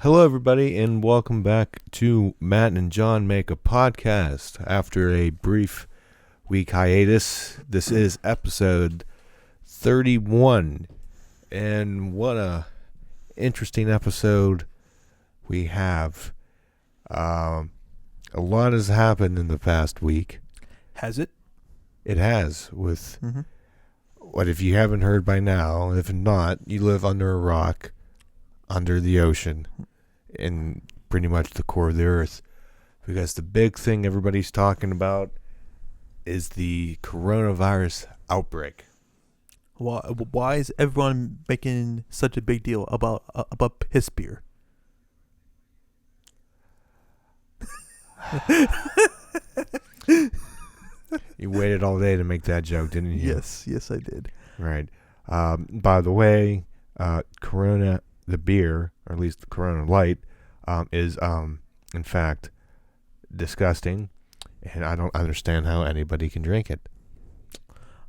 Hello, everybody, and welcome back to Matt and John Make a Podcast. After a brief week hiatus, this is episode 31, and what a interesting episode we have. A lot has happened in the past week. Has it? It has, with what if you haven't heard by now. If not, you live under a rock, under the ocean, in pretty much the core of the earth, because the big thing everybody's talking about is the coronavirus outbreak. Why is everyone making such a big deal about piss beer? You waited all day to make that joke, didn't you? Yes, I did. Right. By the way, Corona, the beer, or at least the Corona Light, is in fact disgusting, and I don't understand how anybody can drink it.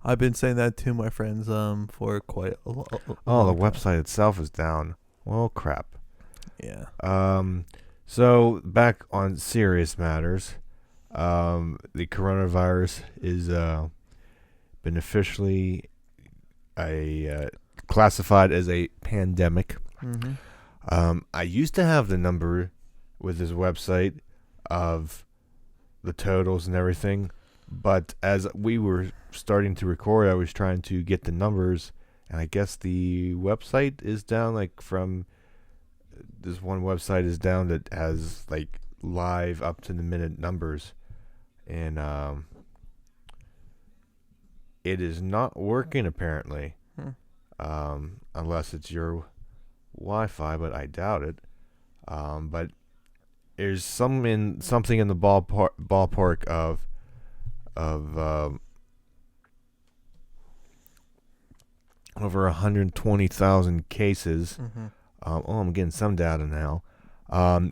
I've been saying that to my friends for quite a long Oh, the time. website itself is down. Well, crap. Yeah. So back on serious matters, the coronavirus is been officially classified as a pandemic. I used to have the number with this website of the totals and everything, but as we were starting to record, I was trying to get the numbers, and I guess the website is down. Like, from this one website is down that has like live up to the minute numbers, and it is not working apparently, unless it's your Wi-Fi, but I doubt it. But there's something in the ballpark of over 120,000 cases. I'm getting some data now.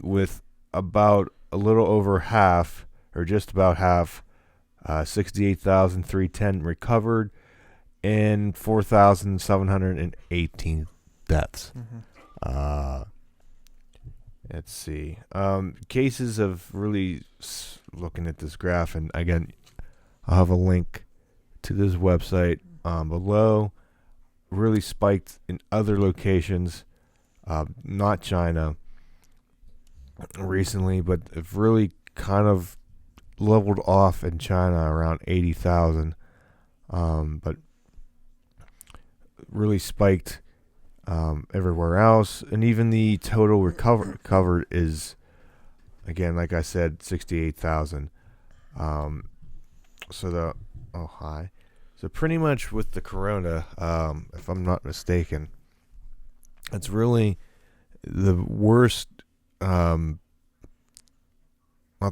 With about a little over half, or just about half, 68,310 recovered, and 4,718 deaths. Let's see. Cases of really, looking at this graph, and again, I'll have a link to this website below. Really spiked in other locations, not China, recently, but have really kind of leveled off in China around 80,000. But really spiked everywhere else, and even the total recovered is, again, like I said, 68,000. So pretty much with the corona, if I'm not mistaken, it's really the worst, not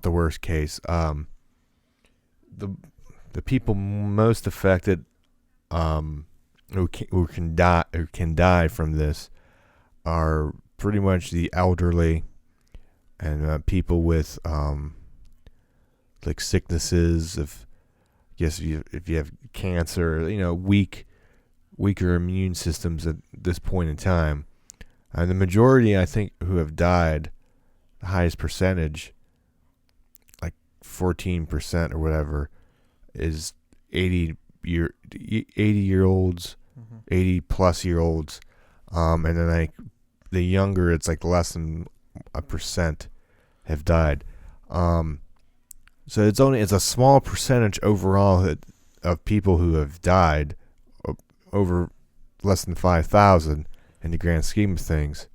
the worst case. The people most affected, who can die from this, are pretty much the elderly and people with like sicknesses of, if you have cancer, weaker immune systems at this point in time. And the majority, I think, who have died, the highest percentage, like 14% or whatever, is 80-year-olds, 80-plus-year-olds, and then like the younger, it's like less than 1% have died. So it's a small percentage overall of people who have died, over less than 5,000 in the grand scheme of things.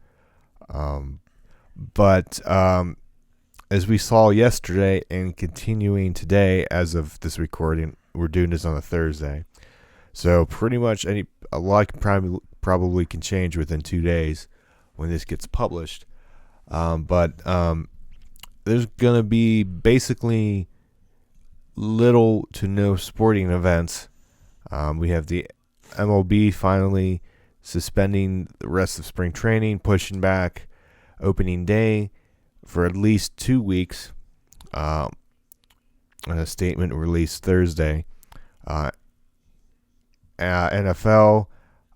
But as we saw yesterday and continuing today, as of this recording, we're doing this on a Thursday. So pretty much a lot probably can change within 2 days when this gets published. But there's going to be basically little to no sporting events. We have the MLB finally suspending the rest of spring training, pushing back opening day for at least 2 weeks. A statement released Thursday. NFL,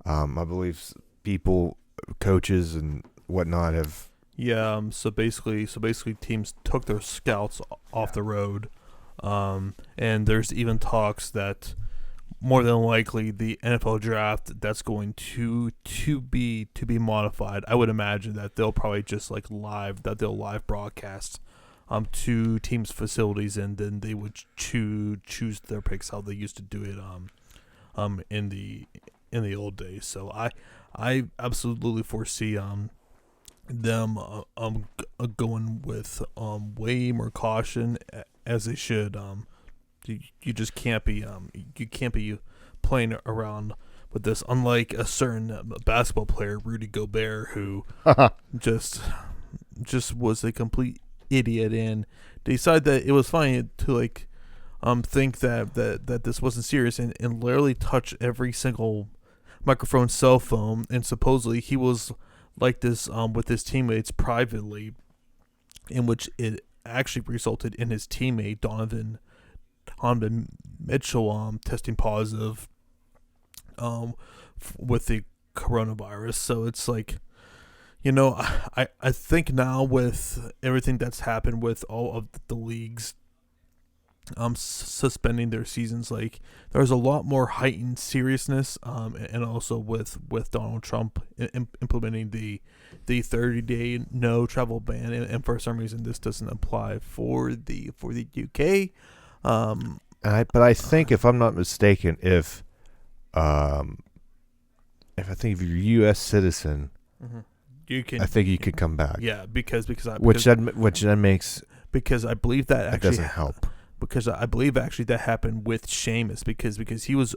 I believe people, coaches and whatnot have Yeah. So basically, teams took their scouts off the road, and there's even talks that more than likely the NFL draft that's going to be modified. I would imagine that they'll probably just like they'll live broadcast to teams' facilities, and then they would choose their picks how they used to do it in the old days. So I absolutely foresee them going with way more caution as they should. You just can't be playing around with this. Unlike a certain basketball player, Rudy Gobert, who just was a complete idiot and decided that it was fine to like think that this wasn't serious, and literally touch every single microphone, cell phone, and supposedly he was like this with his teammates privately, in which it actually resulted in his teammate Donovan Mitchell testing positive with the coronavirus. So it's like, I think now with everything that's happened with all of the leagues suspending their seasons, like there's a lot more heightened seriousness, and also with Donald Trump implementing the 30-day no travel ban, and for some reason this doesn't apply for the UK. But I think, if I'm not mistaken, if I think if you're a U.S. citizen, you can. I think you could come back. Yeah, because which then makes, because I believe that actually doesn't help. Because I believe actually that happened with Sheamus, because he was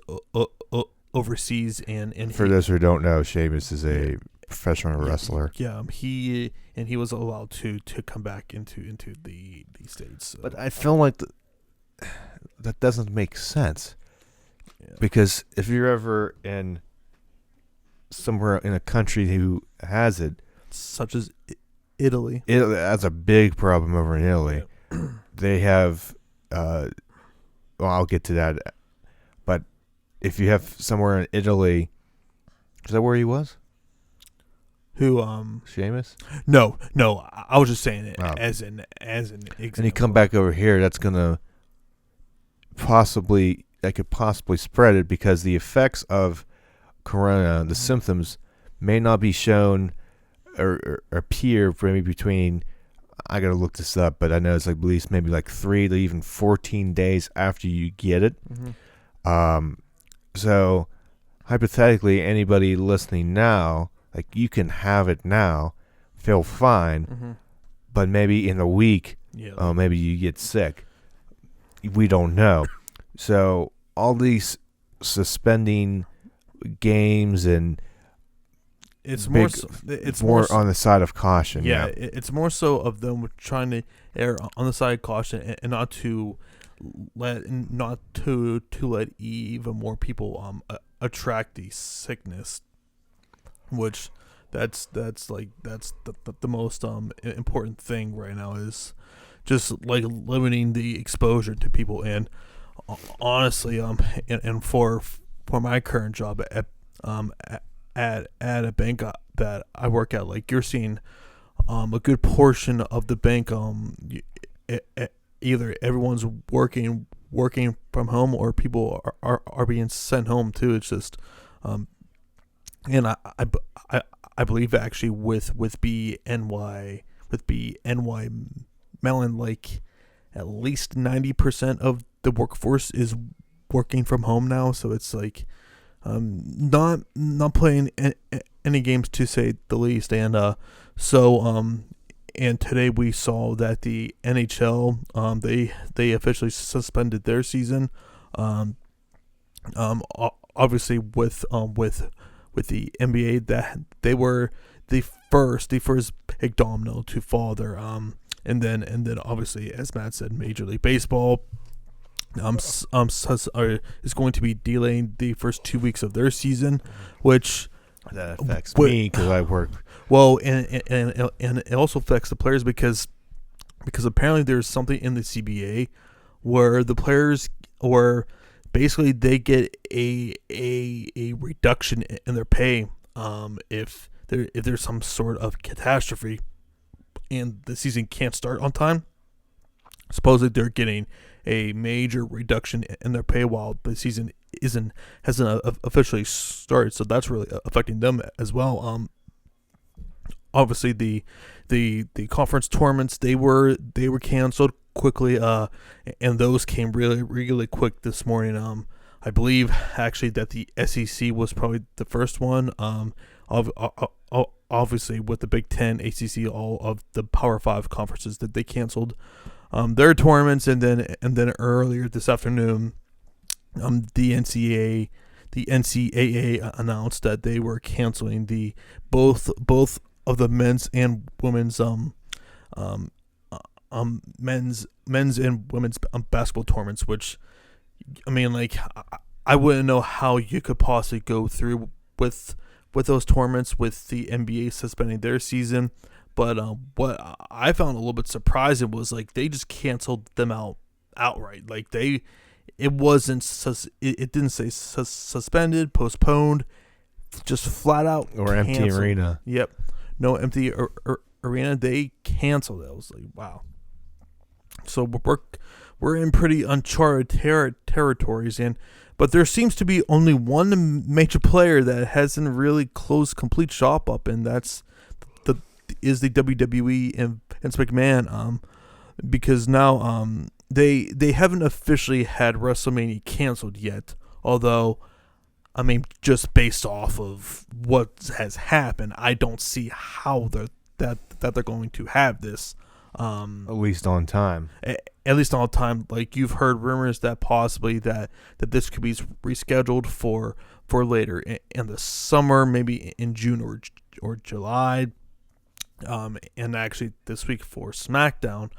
overseas, and for those who don't know, Sheamus is a professional wrestler. Yeah, he was allowed to come back into the States. So. But I feel like that doesn't make sense, because if you're ever in somewhere in a country who has it, such as Italy, that's a big problem over in Italy. Yeah. They have, well, I'll get to that. But if you have somewhere in Italy, is that where he was? Who? Sheamus? No. I was just saying it as an example. And you come back over here, that's gonna could possibly spread it, because the effects of corona, the symptoms, may not be shown or appear maybe between, I gotta look this up, but I know it's like at least maybe like 3 to even 14 days after you get it. So hypothetically, anybody listening now, like, you can have it now, feel fine, but maybe in a week, maybe you get sick. We don't know. So all these suspending games, and it's more on the side of caution. Yeah, it's more so of them trying to err on the side of caution, and not to let even more people attract the sickness, which that's the most important thing right now, is just like limiting the exposure to people. And honestly, and for my current job at a bank that I work at, like, you're seeing a good portion of the bank, either everyone's working from home, or people are being sent home too. It's just and I believe actually with BNY Mellon, like at least 90% of the workforce is working from home now. So it's like not playing any games, to say the least. And and today we saw that the NHL they officially suspended their season. Obviously with the NBA, that they were the first big domino to fall there. And then obviously, as Matt said, Major League Baseball is going to be delaying the first 2 weeks of their season, which that affects me because I work. Well, and it also affects the players, because apparently there's something in the CBA where the players, or basically they get a reduction in their pay if there's some sort of catastrophe. and the season can't start on time. Supposedly they're getting a major reduction in their pay while the season hasn't officially started, so that's really affecting them as well. Obviously the conference tournaments they were canceled quickly, and those came really quick this morning. I believe actually that the SEC was probably the first one. Obviously with the Big Ten, ACC, all of the Power 5 conferences that they canceled their tournaments, and then earlier this afternoon, the NCAA announced that they were canceling the both of the men's and women's men's and women's basketball tournaments. Which, I mean, like, I wouldn't know how you could possibly go through with those tournaments with the NBA suspending their season. But what I found a little bit surprising was, like, they just canceled them outright. Like, it didn't say suspended, postponed, just flat out or canceled. empty arena. Yep, no empty arena. They canceled it. I was like, wow. So we're in pretty uncharted territories, but there seems to be only one major player that hasn't really closed complete shop up, and that's the WWE and Vince McMahon. Because now they haven't officially had WrestleMania canceled yet. Although, I mean, just based off of what has happened, I don't see how they're going to have this. At least on time. At least on time. Like, you've heard rumors that possibly that this could be rescheduled for later in the summer, maybe in June or July. And actually this week for SmackDown,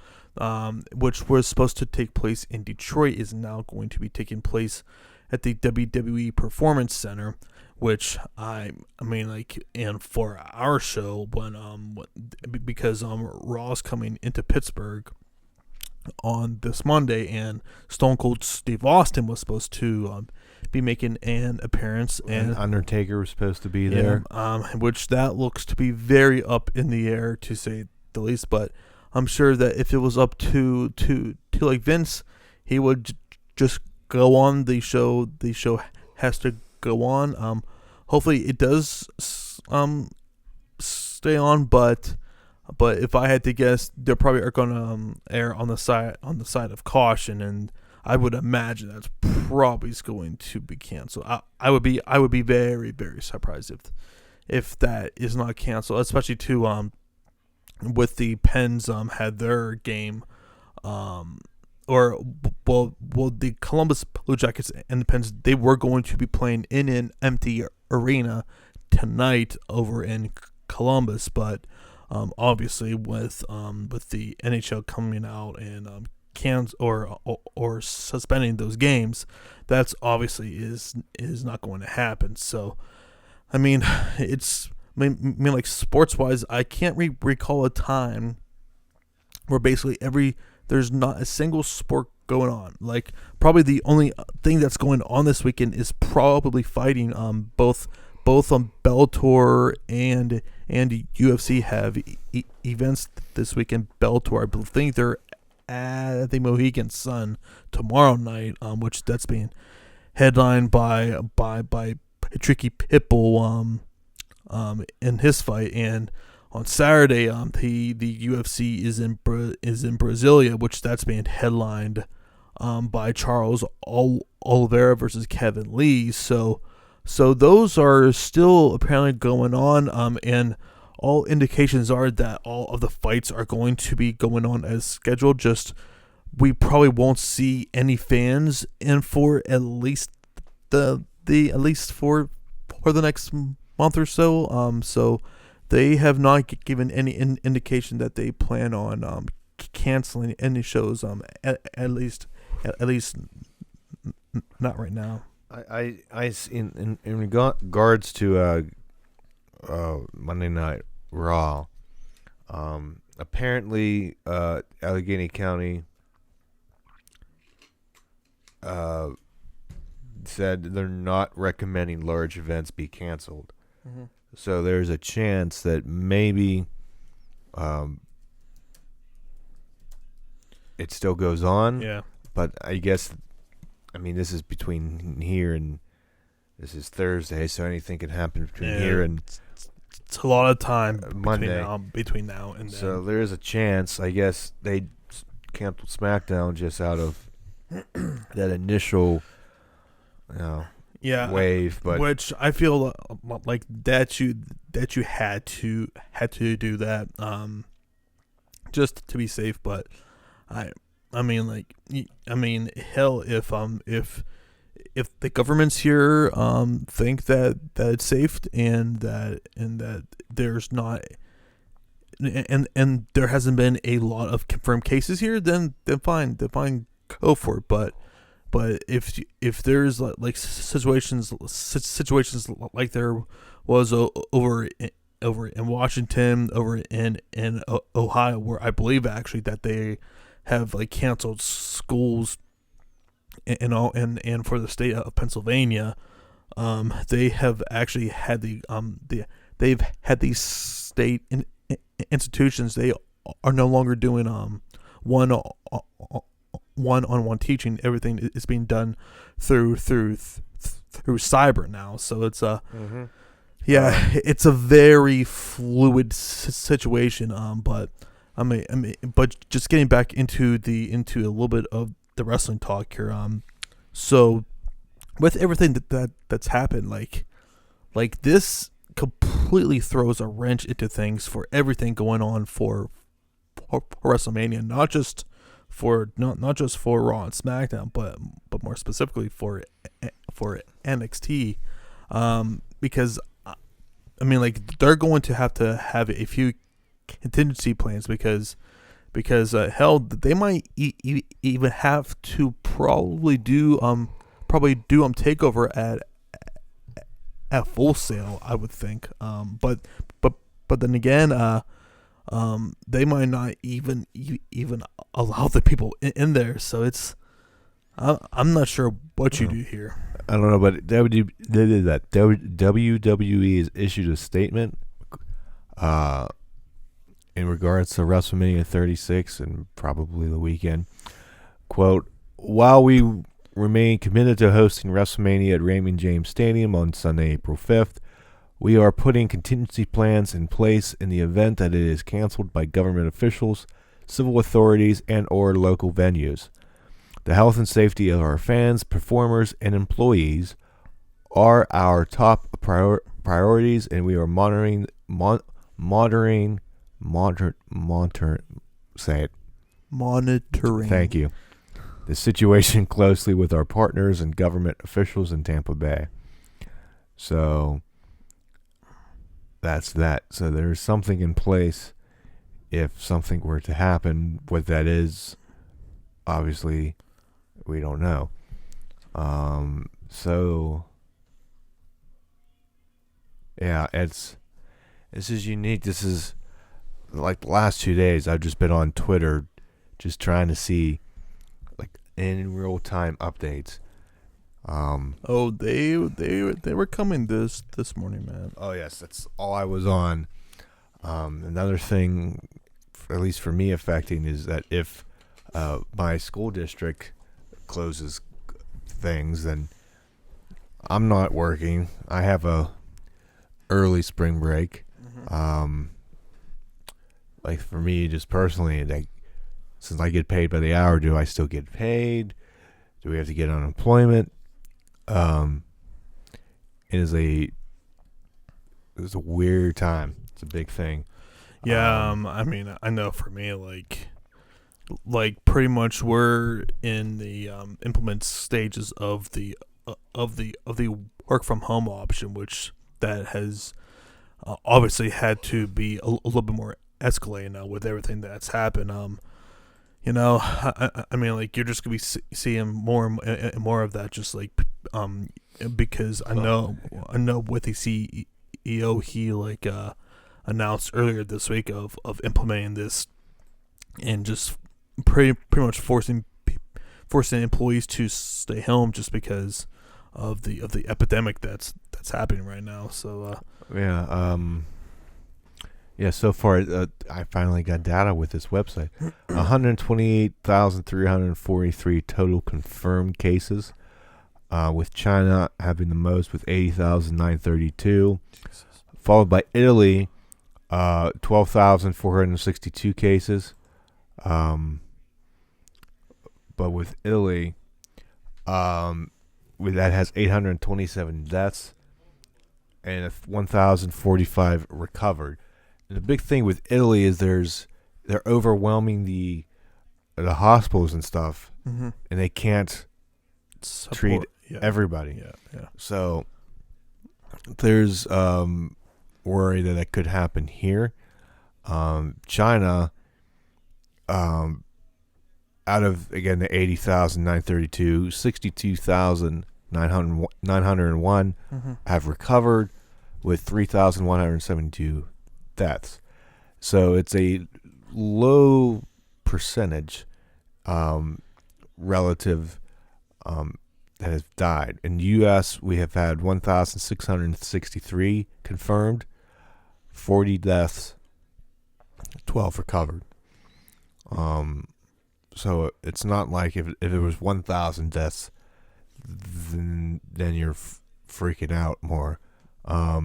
which was supposed to take place in Detroit, is now going to be taking place at the WWE Performance Center, which I mean, like, and for our show, because Raw's coming into Pittsburgh on this Monday, and Stone Cold Steve Austin was supposed to be making an appearance, and Undertaker was supposed to be there, which that looks to be very up in the air, to say the least. But I'm sure that if it was up to like Vince, he would just go on the show. The show has to go on. Hopefully it does stay on, but if I had to guess, they probably are going to air on the side of caution, and I would imagine that's probably going to be canceled. I would be very, very surprised if that is not canceled, especially too with the Pens had their game, or the Columbus Blue Jackets and the Pens, they were going to be playing in an empty arena tonight over in Columbus, but obviously with the NHL coming out and or suspending those games, that's obviously is not going to happen. So, I mean, like, sports wise, I can't recall a time where basically there's not a single sport going on. Like, probably the only thing that's going on this weekend is probably fighting. Both Bellator and UFC have events this weekend. Bellator, I think they're at the Mohegan Sun tomorrow night, which that's being headlined by Tricky Pitbull in his fight, and on Saturday the UFC is in Brasilia, which that's being headlined by Charles Oliveira versus Kevin Lee. So those are still apparently going on, and all indications are that all of the fights are going to be going on as scheduled. Just we probably won't see any fans in for at least for the next month or so. So they have not given any indication that they plan on canceling any shows. At least not right now. I in regards to Monday Night Raw, apparently Allegheny County said they're not recommending large events be canceled. Mm-hmm. So there's a chance that maybe it still goes on. Yeah. But I guess, I mean, this is between here and this is Thursday, so anything can happen between here and it's a lot of time Monday. between now and then. So there is a chance. I guess they canceled SmackDown just out of that initial, wave. But which I feel like that you had to do that just to be safe. But I mean hell, if the governments here think that it's safe and that there's not and there hasn't been a lot of confirmed cases here, then fine, go for it. But if there's like situations like there was over in Washington, over in Ohio, where I believe actually that they have like canceled schools and for the state of Pennsylvania, they have actually had they've had these state institutions. They are no longer doing one-on-one teaching. Everything is being done through cyber now. So it's it's a very fluid situation. But but just getting back into a little bit of the wrestling talk here. So with everything that's happened, like this completely throws a wrench into things for everything going on for WrestleMania, not just for Raw and SmackDown, but more specifically for NXT, because I mean, like, they're going to have a few contingency plans because hell, they might even have to probably do takeover at Full Sail, I would think. But then again, they might not even allow the people in there. So it's I'm not sure what you do here. I don't know, but WWE has issued a statement in regards to WrestleMania 36 and probably the weekend. Quote, while we remain committed to hosting WrestleMania at Raymond James Stadium on Sunday, April 5th, we are putting contingency plans in place in the event that it is canceled by government officials, civil authorities, and or local venues. The health and safety of our fans, performers, and employees are our top priorities, and we are monitoring. Thank you. The situation closely with our partners and government officials in Tampa Bay. So that's that. So there's something in place if something were to happen. What that is, obviously, we don't know. So yeah, this is unique. This is like the last 2 days. I've just been on Twitter, just trying to see like in real time updates. They were coming this morning, man. Oh yes, that's all I was on. Another thing, at least for me, affecting is that if my school district closes things, then I'm not working. I have a early spring break. Mm-hmm. Like for me, just personally, like, since I get paid by the hour, do I still get paid? Do we have to get unemployment? It's a weird time. It's a big thing. Yeah, I mean, I know for me, like pretty much we're in the implement stages of the work from home option, which that has obviously had to be a little bit more escalated now with everything that's happened. I mean, like, you're just gonna be seeing more and more of that, just like because I know with the CEO, he like announced earlier this week of implementing this and just pretty much forcing employees to stay home just because of the epidemic that's happening right now. So Yeah, so far I finally got data with this website. 128,343 total confirmed cases, with China having the most with 80,932, followed by Italy, 12,462 cases. But with Italy, that has 827 deaths and 1,045 recovered. And the big thing with Italy is they're overwhelming the hospitals and stuff, Mm-hmm. and they can't treat everybody. Yeah. So there's worry that could happen here. China, out of again the 80,932, 62,901 Mm-hmm. have recovered, with 3,172 deaths. So it's a low percentage relative that has died. In the U.S., we have had 1,663 confirmed, 40 deaths, 12 recovered. So it's not like if it was 1,000 deaths, then you're freaking out more. I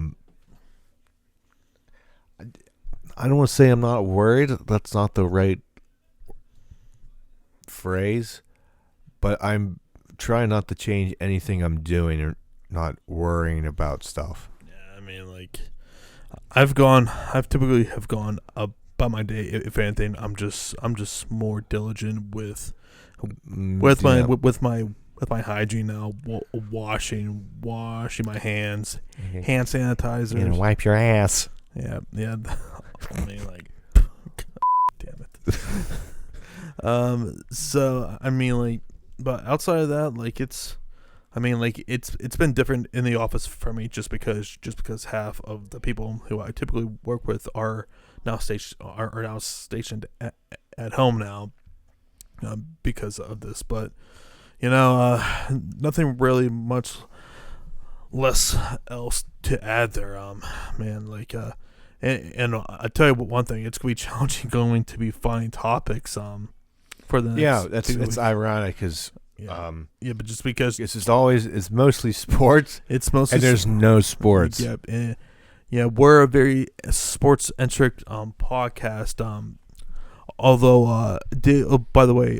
don't want to say I'm not worried. That's not the right phrase. But I'm trying not to change anything I'm doing or not worrying about stuff. Yeah, I mean, like, I've typically have gone about my day. If anything, I'm just more diligent with my hygiene now. Washing my hands, hand sanitizer. You know, wipe your ass. Yeah. I mean, like, damn it. So I mean, like, but outside of that, like, it's been different in the office for me just because half of the people who I typically work with are now stationed at home now, because of this. But nothing really much less else to add there. Man, like, and I tell you one thing, it's gonna be challenging going to be finding topics for the next it's ironic because but just because it's mostly sports. It's mostly and there's no sports. We're a very sports-centric podcast. Although, by the way,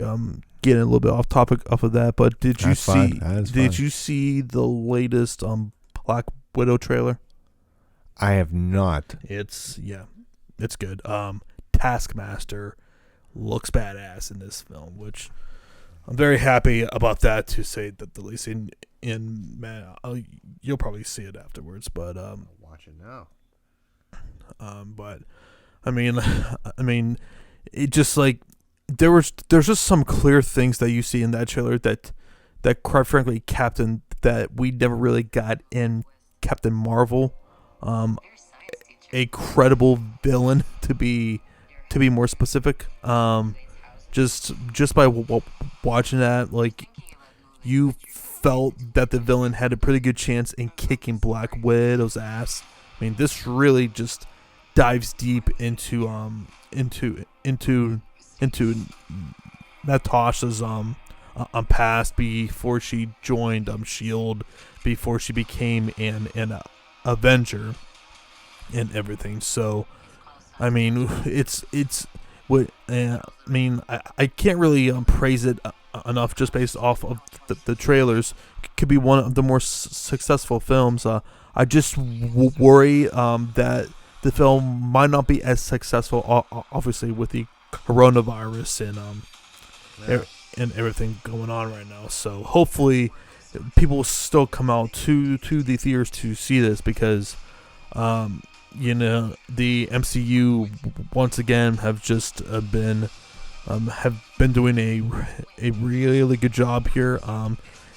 getting a little bit off topic off of that, but did you see the latest Black Widow trailer? I have not. It's good. Taskmaster looks badass in this film, which I'm very happy about that, to say that the least. In man, you'll probably see it afterwards, but I'll watch it now. But I mean, it just, like, there's just some clear things that you see in that trailer that quite frankly, that we never really got in Captain Marvel. A credible villain, to be more specific. Just by watching that, like, you felt that the villain had a pretty good chance in kicking Black Widow's ass. I mean, this really just dives deep into Natasha's past before she joined SHIELD, before she became an Avenger and everything. So I mean, I can't really praise it enough just based off of the trailers. Could be one of the more successful films. I just worry that the film might not be as successful, obviously, with the coronavirus and everything going on right now. So hopefully people will still come out to the theaters to see this, because the MCU once again have just been doing a really good job here.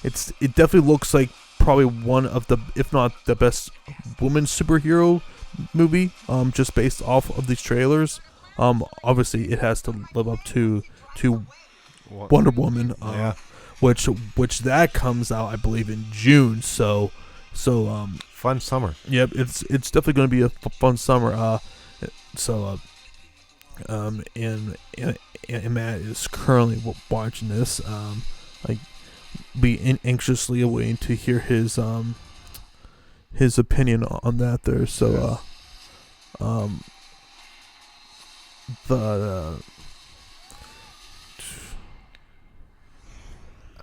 It definitely looks like probably one of the, if not the best, woman superhero movie, just based off of these trailers. Obviously it has to live up to Wonder Woman, which that comes out, I believe, in June. So fun summer. Yep, it's definitely going to be a fun summer. And Matt is currently watching this. Like, anxiously awaiting to hear his opinion on that there. So I'm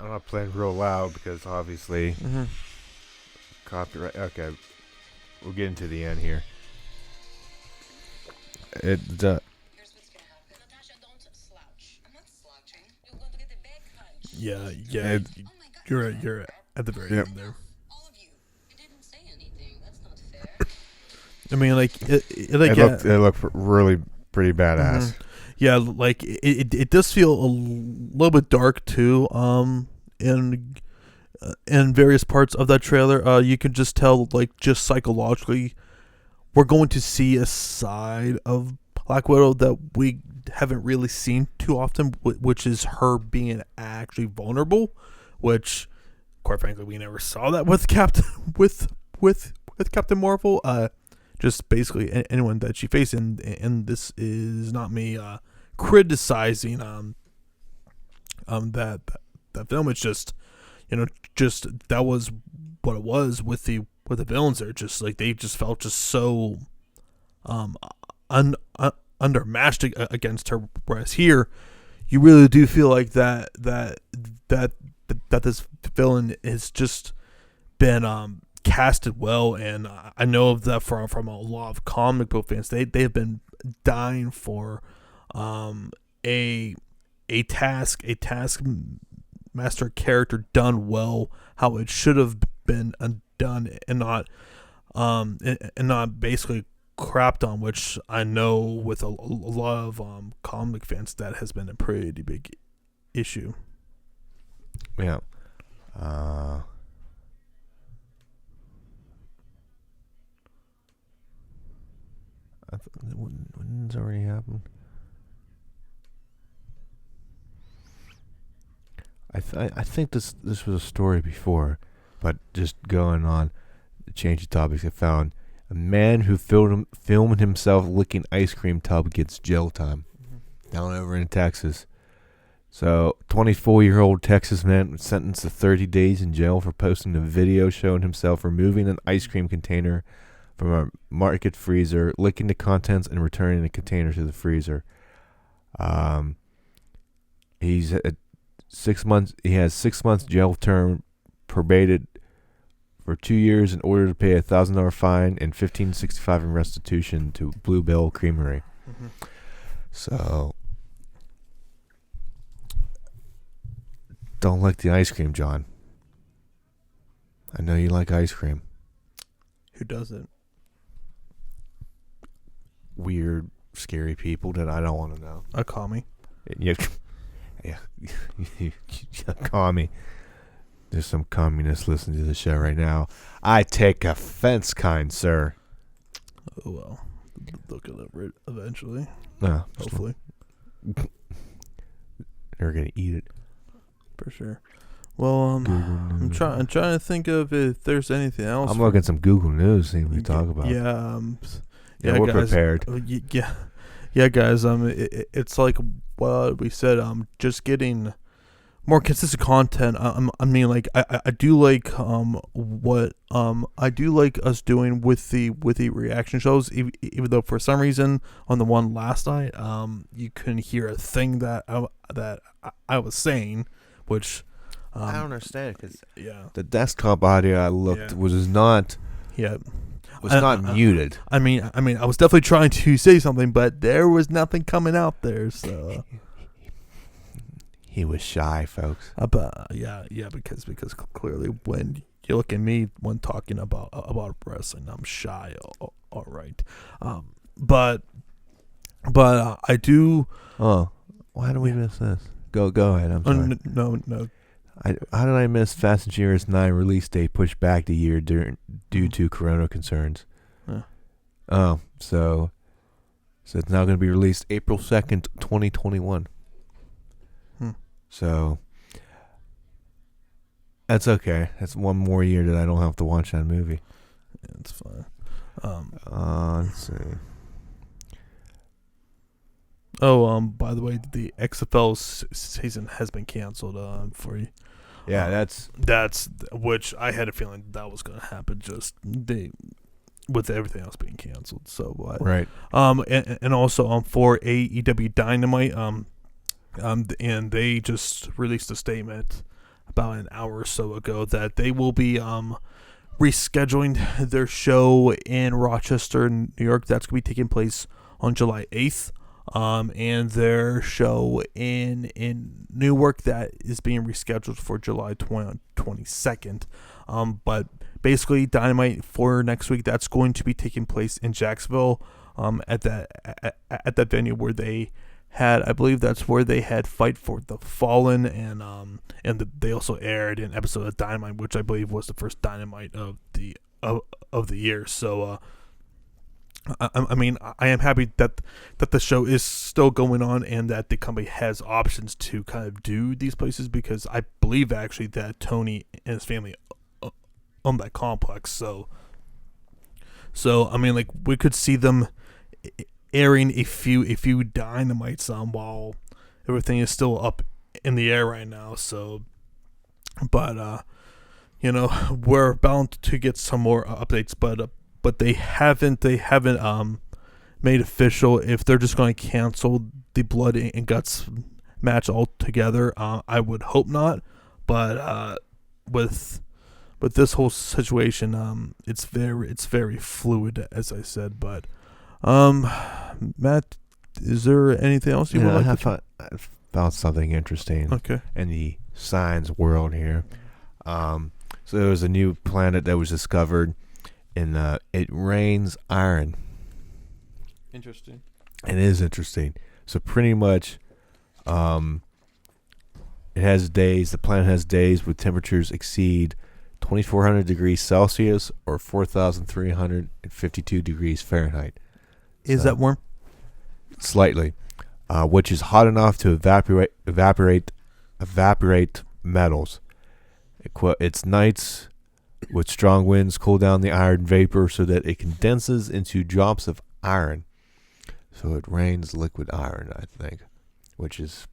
not playing real loud because obviously mm-hmm. copyright. Okay, we're getting to the end here. Here's what's gonna happen. Natasha, don't slouch. I'm not slouching. You're going to get a back punch. Yeah. Oh my God. You're at the very Yep. end there. All of you. You didn't say anything. That's not fair. I mean, like It looked really pretty badass. Mhm. Yeah, like it does feel a little bit dark too. In various parts of that trailer, you can just tell, like, just psychologically, we're going to see a side of Black Widow that we haven't really seen too often, which is her being actually vulnerable. Which, quite frankly, we never saw that with Captain Marvel. Just basically anyone that she faced, and this is not me criticizing that film. It's just, just that was what it was with the villains. They're just like, they just felt just so undermatched against her, whereas here you really do feel like that this villain has just been casted well. And I know of that from a lot of comic book fans. They have been dying for a task master character done well, how it should have been done, and not basically crapped on, which I know with a lot of comic fans that has been a pretty big issue. Yeah. When's already happened? I think this was a story before, but just going on to change the topics, I found a man who filmed himself licking ice cream tub gets jail time down over in Texas. So, 24-year-old Texas man was sentenced to 30 days in jail for posting a video showing himself removing an ice cream container from a market freezer, licking the contents, and returning the container to the freezer. He's at 6 months. He has 6 months jail term, probated for 2 years in order to pay a $1,000 fine and $1,565 in restitution to Bluebell Creamery. Mm-hmm. So, don't lick the ice cream, John. I know you like ice cream. Who doesn't? Weird, scary people that I don't want to know. Call me. Yeah, call me. There's some communists listening to the show right now. I take offense, kind sir. Oh well, they'll get over it eventually. No, Hopefully, they're gonna eat it for sure. Well, I'm trying to think of if there's anything else. I'm looking at some Google News, see what we talk about. Yeah, we're guys, prepared. Yeah, guys. It's like what we said. Just getting more consistent content. I mean, like, I do like what I do like us doing with the reaction shows. Even though for some reason on the one last night, you couldn't hear a thing that I was saying, which I don't understand because yeah, the desktop audio I looked was not muted. I mean, I was definitely trying to say something, but there was nothing coming out there. So he was shy, folks. Because clearly when you look at me when talking about wrestling, I'm shy. All right, but I do. Oh, why did we miss this? Go ahead. I'm sorry. No. How did I miss Fast and Furious 9 release date pushed back a year due to corona concerns? Huh. Oh, so it's now going to be released April 2nd, 2021. So that's okay. That's one more year that I don't have to watch that movie. Yeah, it's fine. Let's see. Oh, by the way, the XFL season has been canceled. For you. Yeah, that's That's which I had a feeling that was going to happen. Just with everything else being canceled. So right. and also for AEW Dynamite and they just released a statement about an hour or so ago that they will be rescheduling their show in Rochester, New York. That's going to be taking place on July 8th. And their show in Newark that is being rescheduled for July 22nd. But basically, Dynamite for next week, that's going to be taking place in Jacksonville, at that venue where they had, I believe that's where they had Fight for the Fallen, and they also aired an episode of Dynamite, which I believe was the first Dynamite of the year. So I mean, I am happy that the show is still going on and that the company has options to kind of do these places, because I believe actually that Tony and his family own that complex. So I mean, like, we could see them airing a few Dynamites while everything is still up in the air right now. So, but we're bound to get some more updates, but they haven't made official if they're just going to cancel the Blood and Guts match altogether. I would hope not, but with this whole situation, it's very fluid, as I said. But Matt, is there anything else you would like to? I found something interesting. Okay. In the science world here. So there was a new planet that was discovered, and it rains iron. Interesting. It is interesting. So pretty much, it has days. The planet has days with temperatures exceed 2,400 degrees Celsius or 4,352 degrees Fahrenheit. Is that warm? Slightly, which is hot enough to evaporate metals. It's nights with strong winds cool down the iron vapor so that it condenses into drops of iron. So it rains liquid iron, I think, which is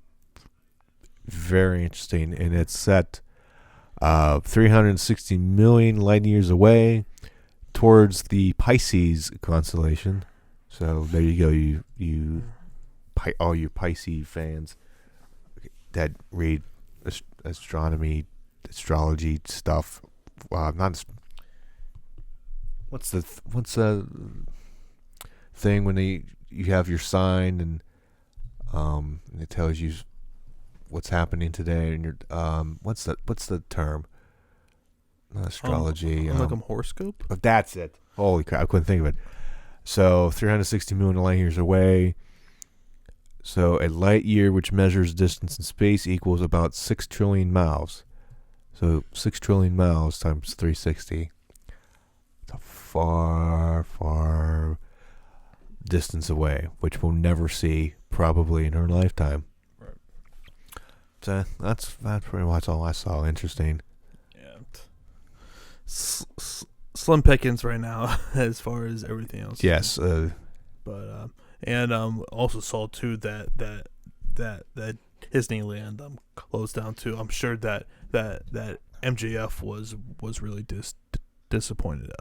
very interesting. And it's set 360 million light years away towards the Pisces constellation. So there you go, you all you Pisces fans that read astronomy, astrology stuff. What's the thing when you have your sign and it tells you what's happening today, and you're what's the term? Not astrology. Like a horoscope. That's it. Holy crap! I couldn't think of it. So 360 million light years away. So a light year, which measures distance in space, equals about 6 trillion miles. So 6 trillion miles times 360. It's a far, far distance away, which we'll never see probably in our lifetime. Right. So that's pretty much all I saw. Interesting. Yeah. Slim pickings right now as far as everything else. Yes. But and also saw too that Disneyland closed down too. I'm sure that MJF was really disappointed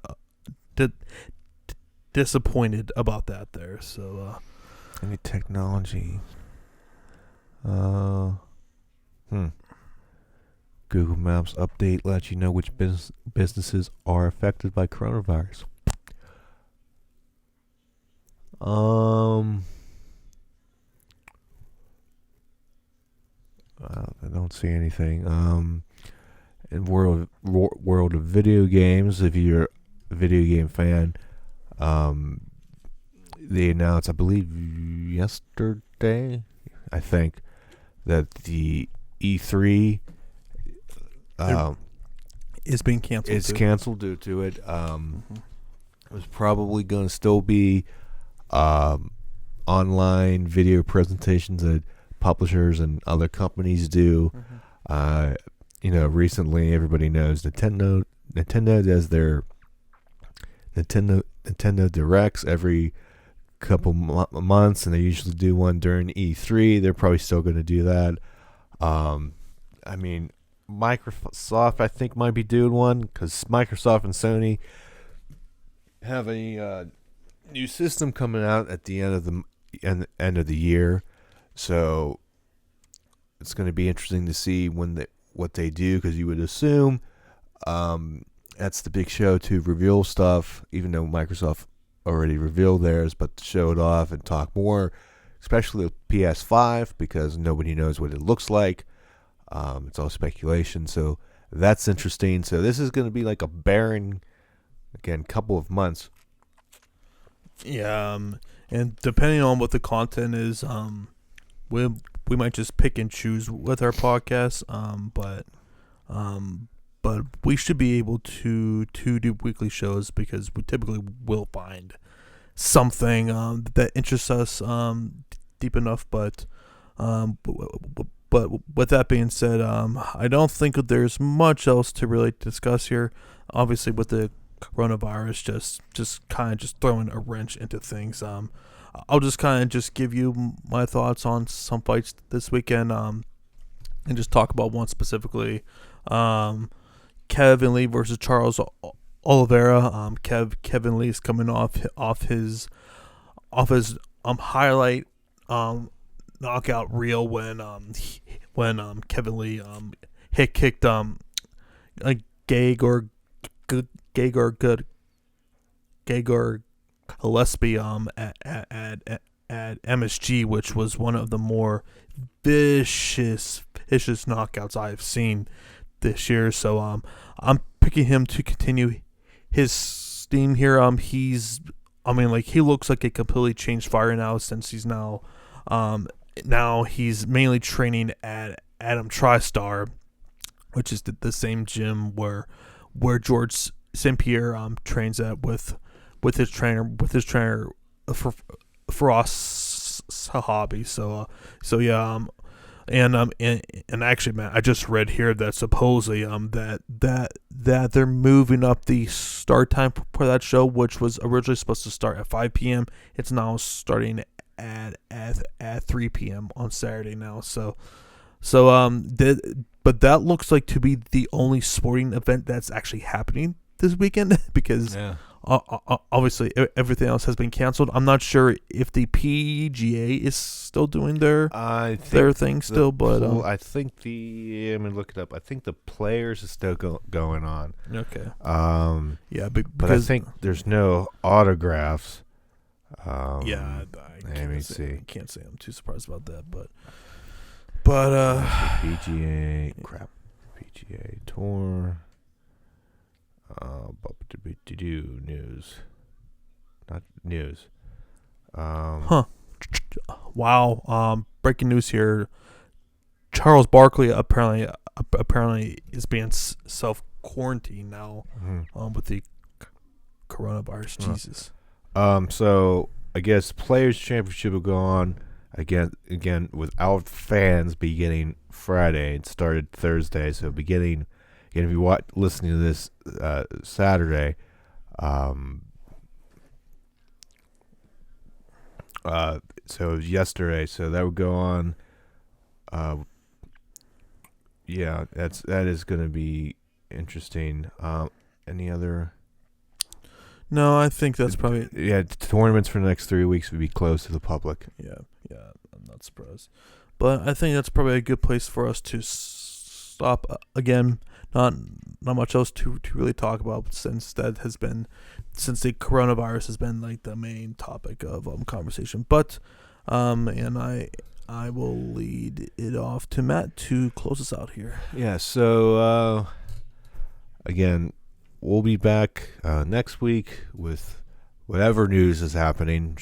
disappointed about that there. So any technology. Google Maps update lets you know which businesses are affected by coronavirus. I don't see anything. In world of video games, if you're a video game fan, they announced, I believe yesterday, I think, that the E3 is being canceled. It's canceled due to it. It was probably going to still be online video presentations that publishers and other companies do. Recently everybody knows Nintendo does their Nintendo Directs every couple months, and they usually do one during E3. They're probably still going to do that. I mean, Microsoft, I think, might be doing one because Microsoft and Sony have a new system coming out at the end of the year, so it's going to be interesting to see what they do, because you would assume that's the big show to reveal stuff, even though Microsoft already revealed theirs, but to show it off and talk more, especially with PS5, because nobody knows what it looks like. It's all speculation, so that's interesting. So this is going to be like a barren, again, couple of months. Yeah, and depending on what the content is, we might just pick and choose with our podcast. But we should be able to do weekly shows, because we typically will find something that interests us deep enough. But with that being said, I don't think that there's much else to really discuss here. Obviously, with the coronavirus just kind of throwing a wrench into things. I'll just kind of just give you my thoughts on some fights this weekend, and just talk about one specifically. Kevin Lee versus Charles Oliveira. Kevin Lee is coming off his highlight knockout reel when Kevin Lee kicked Gegor Gillespie at MSG, which was one of the more vicious knockouts I've seen this year. So I'm picking him to continue his steam here. He looks like a completely changed fighter now, since he's now he's mainly training at Adam TriStar, which is the same gym where George St. Pierre trains at with his trainer Firas Zahabi. So yeah, and actually, man, I just read here that supposedly that they're moving up the start time for that show, which was originally supposed to start at 5 p.m. It's now starting at 3 p.m. on Saturday now. But that looks like to be the only sporting event that's actually happening this weekend, because obviously everything else has been canceled. I'm not sure if the PGA is still doing their thing still, but I think I'm gonna look it up. I think the Players is still going on. Okay. Yeah, but I think there's no autographs. Yeah, let me see. I can't say I'm too surprised about that, but PGA PGA Tour. News, not news. Wow. Breaking news here. Charles Barkley apparently is being self quarantined now. With the coronavirus. Jesus. So I guess Players Championship will go on again without fans beginning Friday. It started Thursday, so beginning. Again, if you listening to this Saturday, so it was yesterday, so that would go on. Yeah, that is going to be interesting. Any other? No, I think that's probably. Yeah, tournaments for the next 3 weeks would be closed to the public. Yeah, I'm not surprised, but I think that's probably a good place for us to stop. Again, not much else to really talk about, since the coronavirus has been like the main topic of conversation. But and I will lead it off to Matt to close us out here. Yeah. So again, we'll be back next week with whatever news is happening.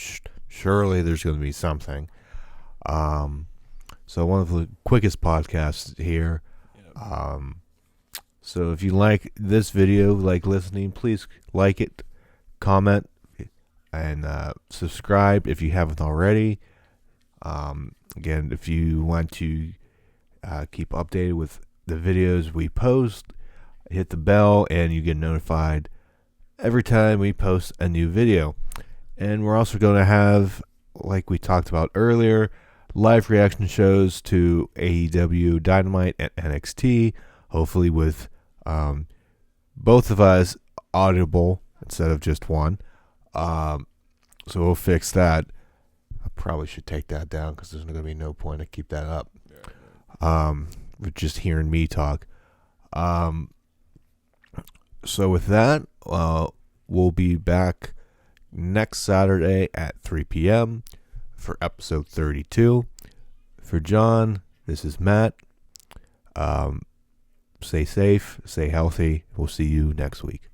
Surely there's going to be something. So one of the quickest podcasts here. Yep. So if you like this video, like listening, please like it, comment, and subscribe if you haven't already. Again, if you want to keep updated with the videos we post, hit the bell and you get notified every time we post a new video. And we're also going to have, like we talked about earlier, live reaction shows to AEW Dynamite and NXT, hopefully with both of us audible instead of just one. So we'll fix that. I probably should take that down because there's going to be no point to keep that up. With just hearing me talk. So with that, we'll be back next Saturday at 3 p.m. for episode 32. For John, this is Matt. Stay safe, stay healthy. We'll see you next week.